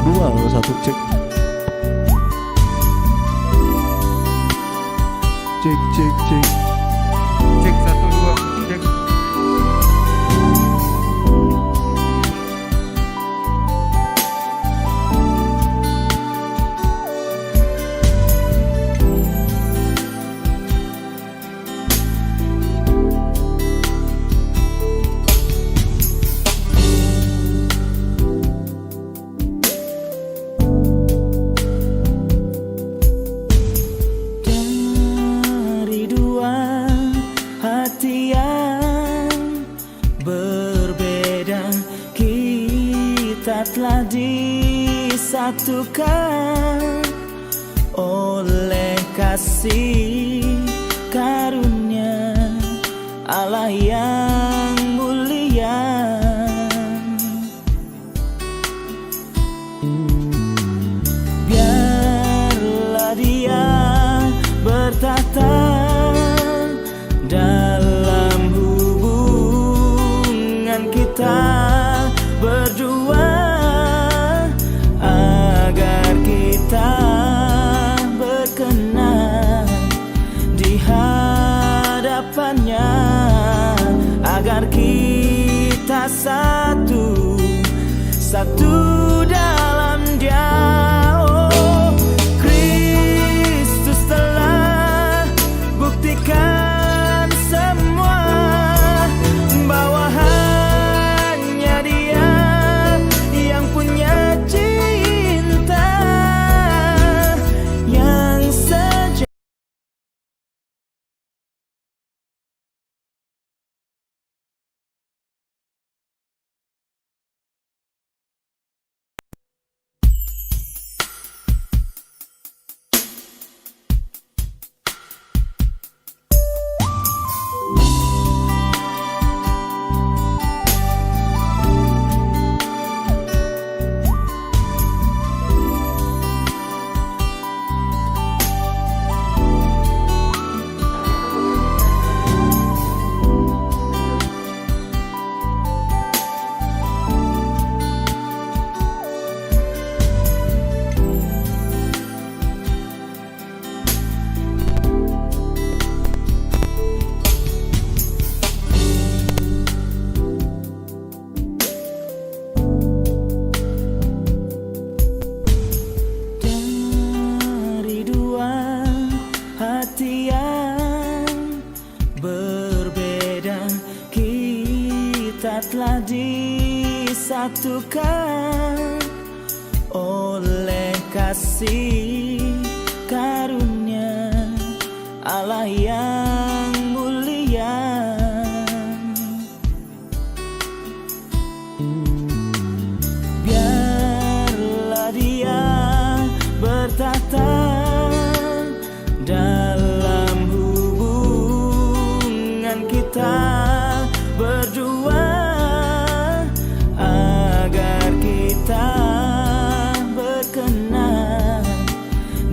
dua, satu cek. Cek cek cek. Cek 1 2 cek. Dari dua hati yang berbeda, kita telah disatukan oleh kasih karunia Allah yang mulia. Biarlah Dia bertata dalam hubungan kita berdua, agar kita berkenan di hadapannya, agar kita satu dalam Dia. Oh, Kristus telah buktikan semua bahwa hanya Dia yang punya cinta yang sejati. Dari dua hati yang berbeda, kita telah disatukan oleh kasih karunia Allah yang mulia. Biarlah Dia bertata dalam hubungan kita berdua, agar kita berkenan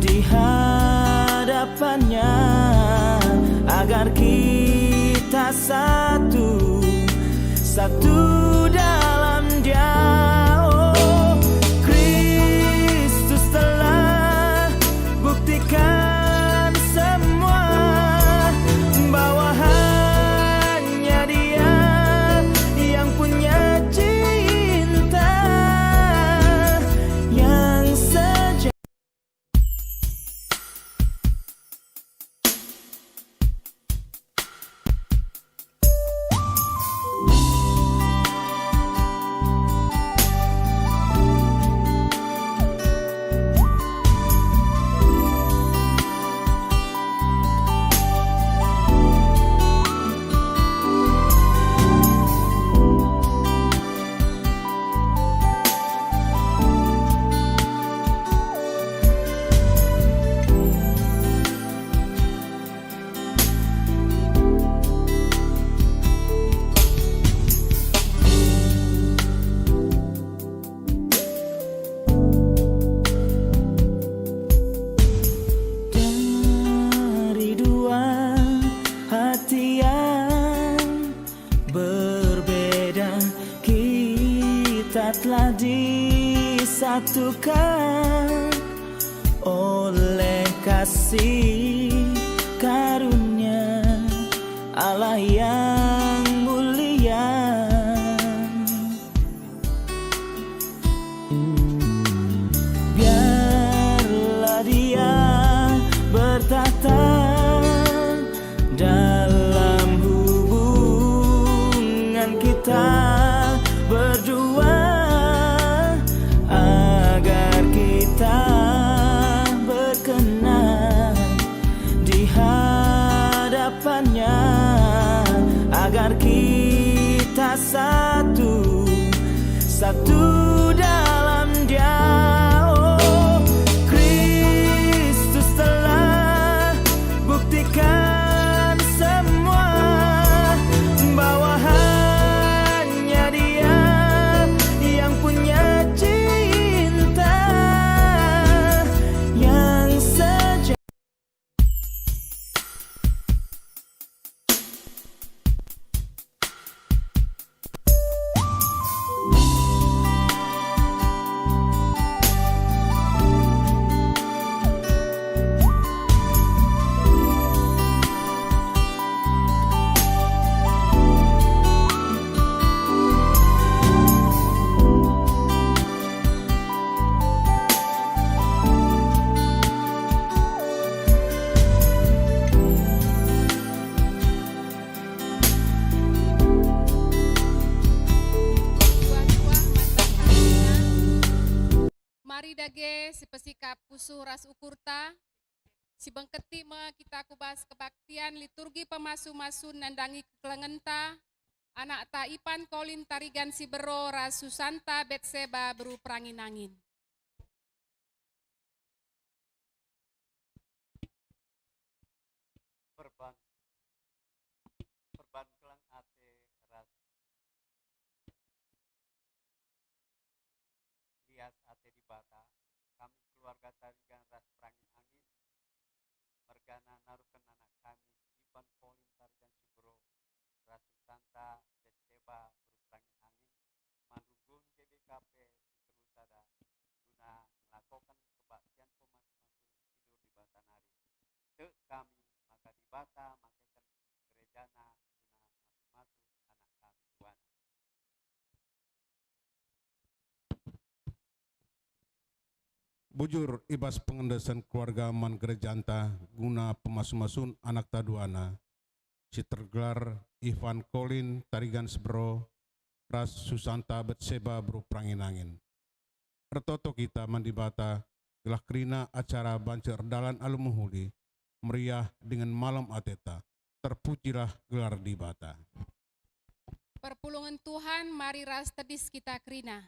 di hadapannya, agar kita satu dalam Dia. Oh, Kristus telah disatukan oleh kasih karunia Allah yang mulia. Biarlah Dia bertahta dalam hubungan kita berdua, agar kita berkenan di hadapannya, agar kita satu dalam Dia. Oh, Kristus telah buktikan semua bahwa hanya Dia yang punya cinta yang sejati. Mari dage si pesikap pusuh ras ukurta, si bengketi kita kubas kebaktian liturgi pemasu-masun nandangi kekelengenta, anak ta Ipan Kolin tarigan si bero ras Susanta Betseba beru prangin-angin. Perban kelang ate ras lias ate di bata, kami keluarga tarigan ras perangin angin mergana narukan anak kami Iban Kolin tarigan Sibro ras Susanta Betseba berperangin angin manrugun GBKP di Telusada guna melakukan kebaktian pemasu-masu tidur di Batanari. Te kami maka di Bata makaikan gerejana guna masuk-masuk anak kami duana. Bujur ibas pengendesan keluarga man gerejanta guna pemasu-masun anak taduana si tergelar Ivan Kolin tarigan sebro ras Susanta Betseba bro prangin angin. Ertoto kita mandibata gelah kerina acara bancer dalan alumuhuli meriah dengan malam ateta, terpujilah gelar di bata. Perpulungan Tuhan, mari ras tedis kita kerina.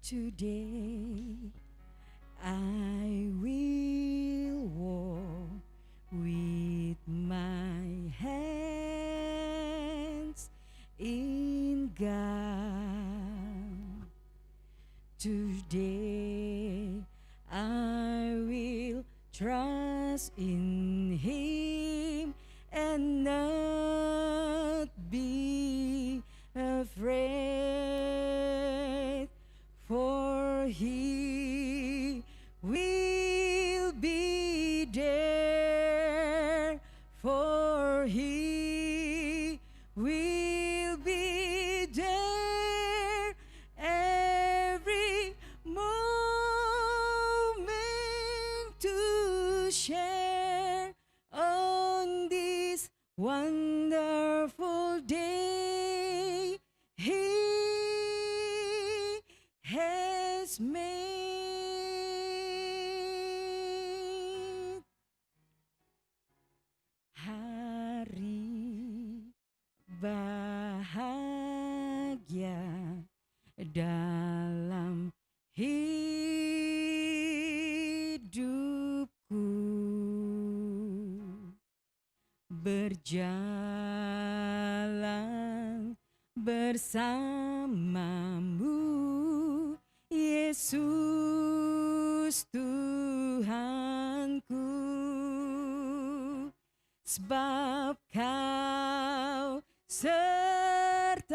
Today I will walk with my hands in God. Today I will trust in Him and not be afraid, for He will be there, for He will be there every moment to share on this wonderful day He has made. Hari bahagia dalam hidupku, berjalan bersama namamu, Yesus Tuhanku, sebab kau sertaku.